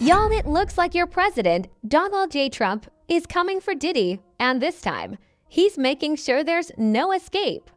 Y'all, it looks like your president, Donald J. Trump, is coming for Diddy, and this time, he's making sure there's no escape.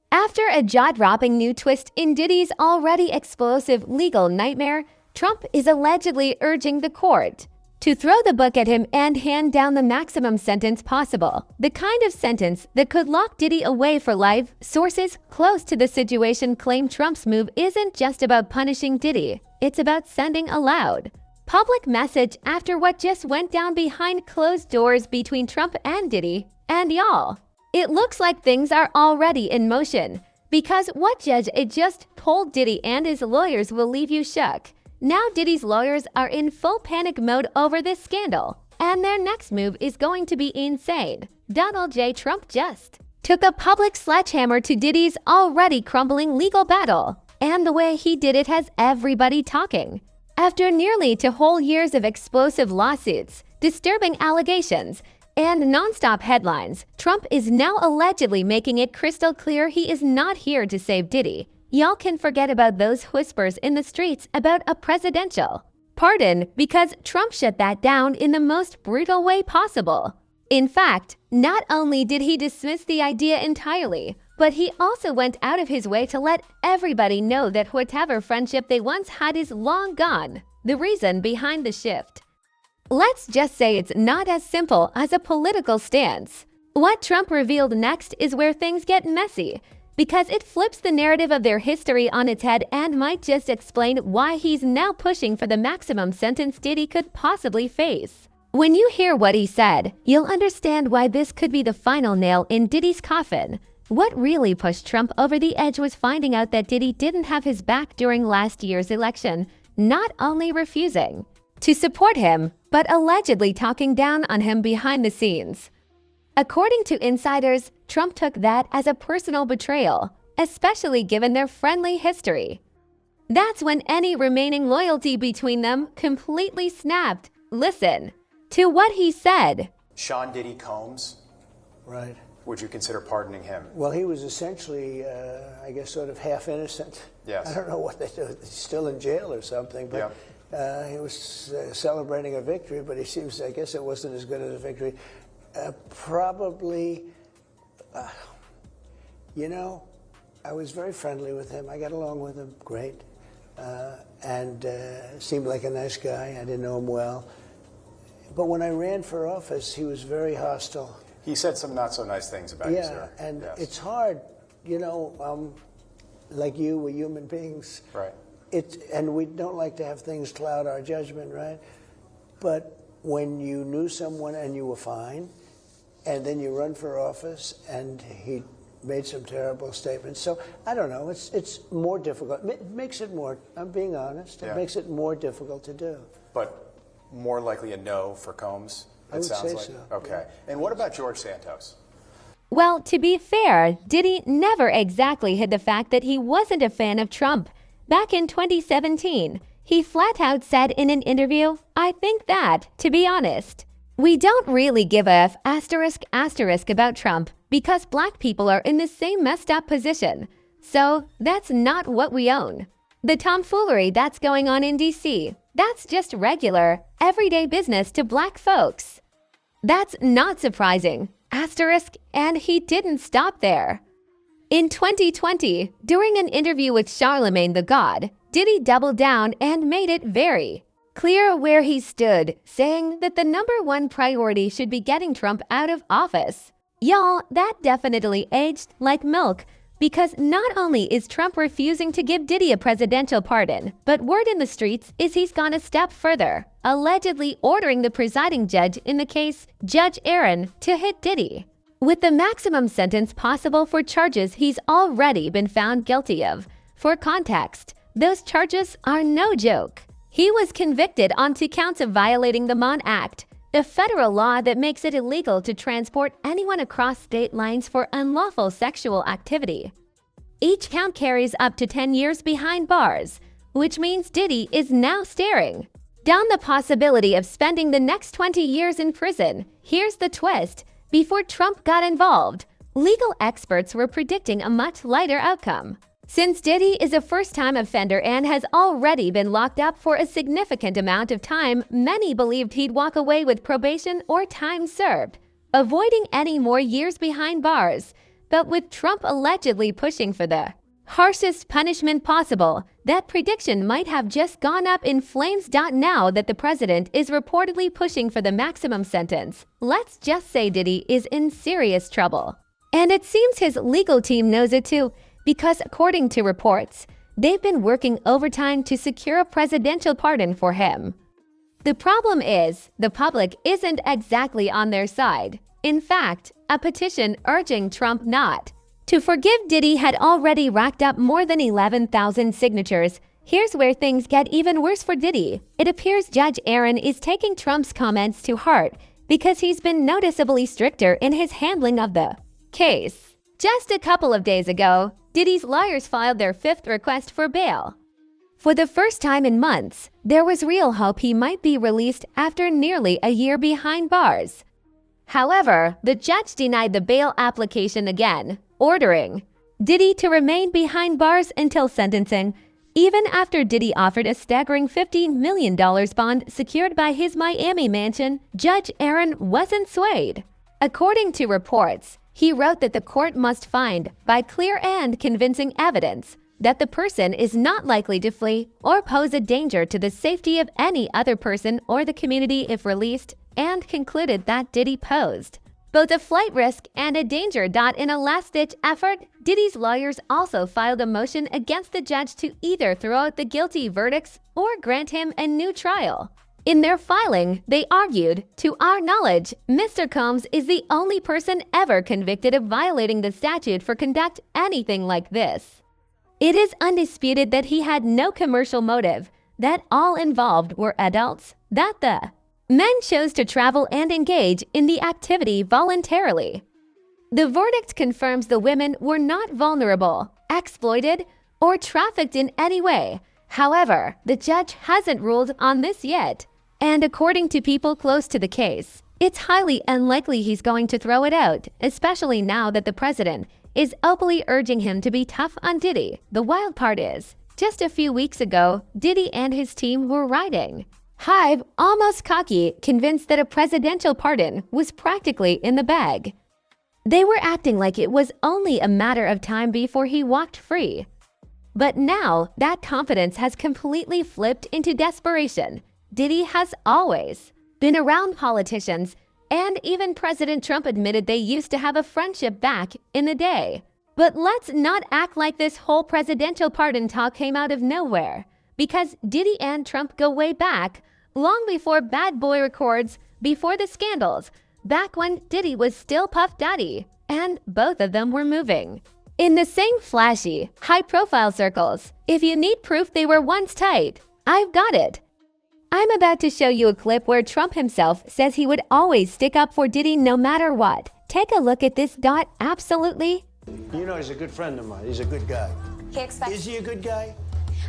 After a jaw-dropping new twist in Diddy's already explosive legal nightmare, Trump is allegedly urging the court to throw the book at him and hand down the maximum sentence possible, the kind of sentence that could lock Diddy away for life. Sources close to the situation claim Trump's move isn't just about punishing Diddy, it's about sending a loud public message after what just went down behind closed doors between Trump and Diddy. And y'all, it looks like things are already in motion, because what judge it just told Diddy and his lawyers will leave you shook. Now Diddy's lawyers are in full panic mode over this scandal, and their next move is going to be insane. Donald J. Trump just took a public sledgehammer to Diddy's already crumbling legal battle, and the way he did it has everybody talking. After nearly 2 whole years of explosive lawsuits, disturbing allegations, and nonstop headlines, Trump is now allegedly making it crystal clear he is not here to save Diddy. Y'all can forget about those whispers in the streets about a presidential pardon, because Trump shut that down in the most brutal way possible. In fact, not only did he dismiss the idea entirely, but he also went out of his way to let everybody know that whatever friendship they once had is long gone. The reason behind the shift, let's just say, it's not as simple as a political stance. What Trump revealed next is where things get messy, because it flips the narrative of their history on its head and might just explain why he's now pushing for the maximum sentence Diddy could possibly face. When you hear what he said, you'll understand why this could be the final nail in Diddy's coffin. What really pushed Trump over the edge was finding out that Diddy didn't have his back during last year's election, not only refusing to support him, but allegedly talking down on him behind the scenes. According to insiders, Trump took that as a personal betrayal, especially given their friendly history. That's when any remaining loyalty between them completely snapped. Listen to what he said. Sean Diddy Combs, right? Would you consider pardoning him? Well, he was essentially, I guess, sort of half innocent. Yes. I don't know what they do. He's still in jail or something, but he was celebrating a victory, but he seems, I guess it wasn't as good as a victory. Probably, you know, I was very friendly with him. I got along with him great, and seemed like a nice guy. I didn't know him well. But when I ran for office, he was very hostile. He said some not so nice things about you, sir. Yeah, and it's hard, you know, like you, we're human beings. Right. And we don't like to have things cloud our judgment, right? But when you knew someone and you were fine, and then you run for office and he made some terrible statements. So I don't know, it's more difficult. It makes it more, I'm being honest, it makes it more difficult to do. But more likely a no for Combs? I would say so. Okay. Yeah. And what about George Santos? Well, to be fair, Diddy never exactly hid the fact that he wasn't a fan of Trump. Back in 2017, he flat out said in an interview, "I think that, to be honest, we don't really give a *** about Trump because black people are in the same messed up position. So that's not what we own. The tomfoolery that's going on in DC, that's just regular, everyday business to black folks. That's not surprising, ***, and he didn't stop there. In 2020, during an interview with Charlemagne the God, Diddy doubled down and made it very clear where he stood, saying that the #1 priority should be getting Trump out of office. Y'all, that definitely aged like milk, because not only is Trump refusing to give Diddy a presidential pardon, but word in the streets is he's gone a step further, allegedly ordering the presiding judge in the case, Judge Aaron, to hit Diddy with the maximum sentence possible for charges he's already been found guilty of. For context, those charges are no joke. He was convicted on 2 counts of violating the Mon Act, a federal law that makes it illegal to transport anyone across state lines for unlawful sexual activity. Each count carries up to 10 years behind bars, which means Diddy is now staring down the possibility of spending the next 20 years in prison. Here's the twist. Before Trump got involved, legal experts were predicting a much lighter outcome. Since Diddy is a first-time offender and has already been locked up for a significant amount of time, many believed he'd walk away with probation or time served, avoiding any more years behind bars. But with Trump allegedly pushing for the harshest punishment possible, that prediction might have just gone up in flames. Now that the president is reportedly pushing for the maximum sentence, let's just say Diddy is in serious trouble. And it seems his legal team knows it too, because according to reports, they've been working overtime to secure a presidential pardon for him. The problem is, the public isn't exactly on their side. In fact, a petition urging Trump not to forgive Diddy had already racked up more than 11,000 signatures. Here's where things get even worse for Diddy. It appears Judge Aaron is taking Trump's comments to heart because he's been noticeably stricter in his handling of the case. Just a couple of days ago, Diddy's lawyers filed their 5th request for bail. For the first time in months, there was real hope he might be released after nearly a year behind bars. However, the judge denied the bail application again, ordering Diddy to remain behind bars until sentencing, even after Diddy offered a staggering $15 million bond secured by his Miami mansion. Judge Aaron wasn't swayed. According to reports, he wrote that the court must find, by clear and convincing evidence, that the person is not likely to flee or pose a danger to the safety of any other person or the community if released, and concluded that Diddy posed both a flight risk and a danger. In a last-ditch effort, Diddy's lawyers also filed a motion against the judge to either throw out the guilty verdicts or grant him a new trial. In their filing, they argued, to our knowledge, Mr. Combs is the only person ever convicted of violating the statute for conduct anything like this. It is undisputed that he had no commercial motive, that all involved were adults, that the men chose to travel and engage in the activity voluntarily. The verdict confirms the women were not vulnerable, exploited, or trafficked in any way. However, the judge hasn't ruled on this yet. And according to people close to the case, it's highly unlikely he's going to throw it out, especially now that the president is openly urging him to be tough on Diddy. The wild part is, just a few weeks ago, Diddy and his team were riding high, almost cocky, convinced that a presidential pardon was practically in the bag. They were acting like it was only a matter of time before he walked free. But now, that confidence has completely flipped into desperation. Diddy has always been around politicians, and even President Trump admitted they used to have a friendship back in the day. But let's not act like this whole presidential pardon talk came out of nowhere, because Diddy and Trump go way back, long before Bad Boy records, before the scandals, back when Diddy was still Puff Daddy, and both of them were moving in the same flashy, high-profile circles. If you need proof they were once tight, I've got it. I'm about to show you a clip where Trump himself says he would always stick up for Diddy no matter what. Take a look at this. Absolutely. You know, he's a good friend of mine. He's a good guy. Is he a good guy?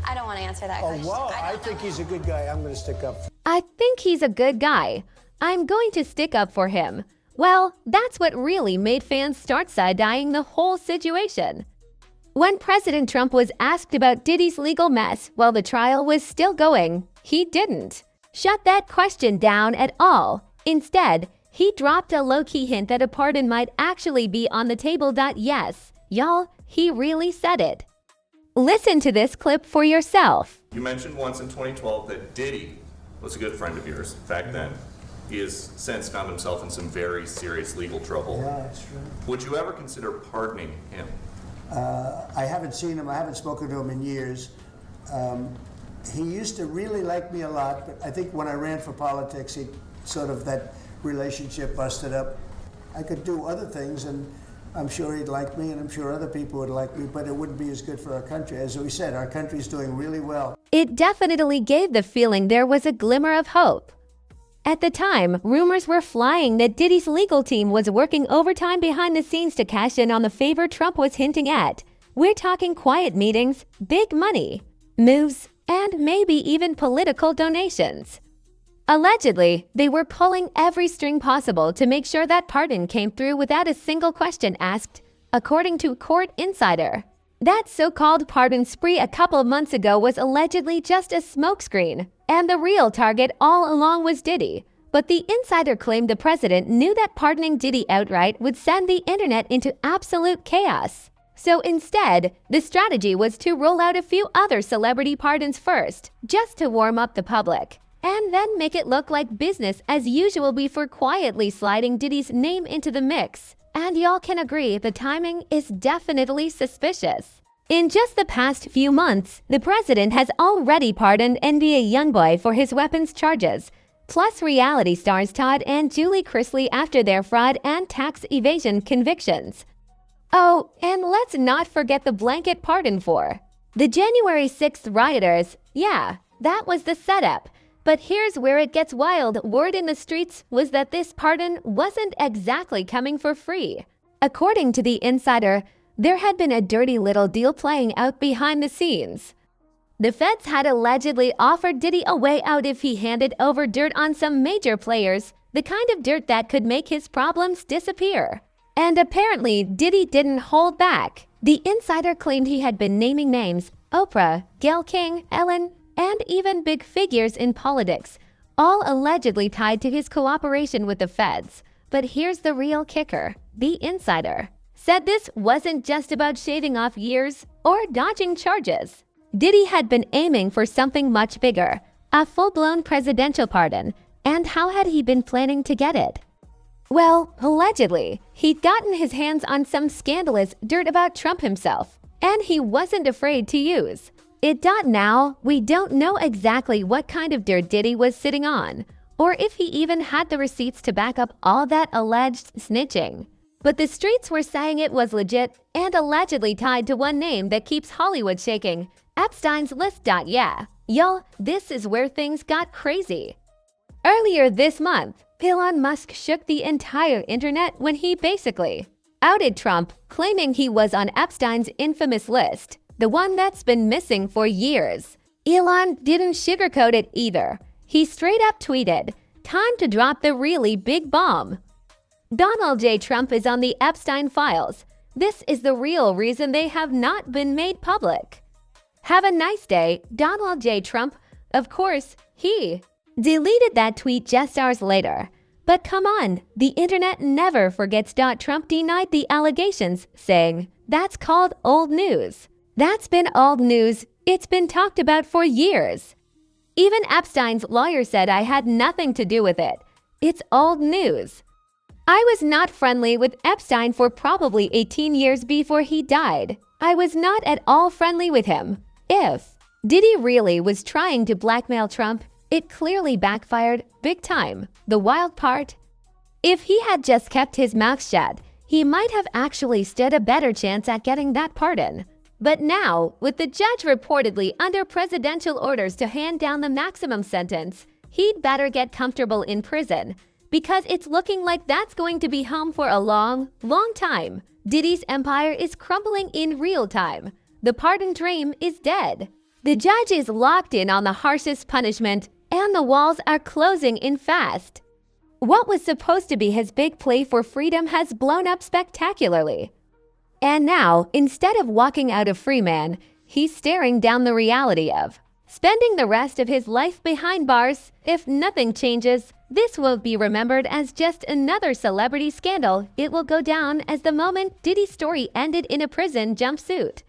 I don't want to answer that question. Oh, wow. I think he's a good guy. I'm going to stick up. I think he's a good guy. I'm going to stick up for him. Well, that's what really made fans start side-eyeing the whole situation. When President Trump was asked about Diddy's legal mess while the trial was still going, he didn't shut that question down at all. Instead, he dropped a low-key hint that a pardon might actually be on the table. Yes, y'all, he really said it. Listen to this clip for yourself. You mentioned once in 2012 that Diddy was a good friend of yours back then. He has since found himself in some very serious legal trouble. Yeah, that's true. Would you ever consider pardoning him? I haven't seen him. I haven't spoken to him in years. He used to really like me a lot, but I think when I ran for politics, he sort of that relationship busted up. I could do other things, and I'm sure he'd like me, and I'm sure other people would like me, but it wouldn't be as good for our country. As we said, our country's doing really well. It definitely gave the feeling there was a glimmer of hope. At the time, rumors were flying that Diddy's legal team was working overtime behind the scenes to cash in on the favor Trump was hinting at. We're talking quiet meetings, big money, moves, and maybe even political donations. Allegedly, they were pulling every string possible to make sure that pardon came through without a single question asked, according to a court insider. That so-called pardon spree a couple of months ago was allegedly just a smokescreen, and the real target all along was Diddy. But the insider claimed the president knew that pardoning Diddy outright would send the internet into absolute chaos. So instead, the strategy was to roll out a few other celebrity pardons first, just to warm up the public, and then make it look like business as usual before quietly sliding Diddy's name into the mix. And y'all can agree the timing is definitely suspicious. In just the past few months, the president has already pardoned NBA YoungBoy for his weapons charges, plus reality stars Todd and Julie Chrisley after their fraud and tax evasion convictions. Oh, and let's not forget the blanket pardon for the January 6th rioters. Yeah, that was the setup. But here's where it gets wild. Word in the streets was that this pardon wasn't exactly coming for free. According to the insider, there had been a dirty little deal playing out behind the scenes. The feds had allegedly offered Diddy a way out if he handed over dirt on some major players, the kind of dirt that could make his problems disappear. And apparently, Diddy didn't hold back. The insider claimed he had been naming names: Oprah, Gayle King, Ellen, and even big figures in politics, all allegedly tied to his cooperation with the feds. But here's the real kicker. The insider said this wasn't just about shaving off years or dodging charges. Diddy had been aiming for something much bigger, a full-blown presidential pardon. And how had he been planning to get it? Well, allegedly, he'd gotten his hands on some scandalous dirt about Trump himself, and he wasn't afraid to use it. Now, we don't know exactly what kind of dirt Diddy was sitting on, or if he even had the receipts to back up all that alleged snitching. But the streets were saying it was legit and allegedly tied to one name that keeps Hollywood shaking: Epstein's list. Yeah, y'all, this is where things got crazy. Earlier this month, Elon Musk shook the entire internet when he basically outed Trump, claiming he was on Epstein's infamous list, the one that's been missing for years. Elon didn't sugarcoat it either. He straight up tweeted, "Time to drop the really big bomb. Donald J. Trump is on the Epstein files. This is the real reason they have not been made public. Have a nice day, Donald J. Trump." Of course, he deleted that tweet just hours later. But come on, the internet never forgets. Trump denied the allegations, saying, "That's called old news. That's been old news. It's been talked about for years. Even Epstein's lawyer said I had nothing to do with it. It's old news. I was not friendly with Epstein for probably 18 years before he died. I was not at all friendly with him." If Diddy really was trying to blackmail Trump, it clearly backfired big time. The wild part? If he had just kept his mouth shut, he might have actually stood a better chance at getting that pardon. But now, with the judge reportedly under presidential orders to hand down the maximum sentence, he'd better get comfortable in prison, because it's looking like that's going to be home for a long, long time. Diddy's empire is crumbling in real time. The pardon dream is dead. The judge is locked in on the harshest punishment, and the walls are closing in fast. What was supposed to be his big play for freedom has blown up spectacularly. And now, instead of walking out a free man, he's staring down the reality of spending the rest of his life behind bars. If nothing changes, this will be remembered as just another celebrity scandal. It will go down as the moment Diddy's story ended in a prison jumpsuit.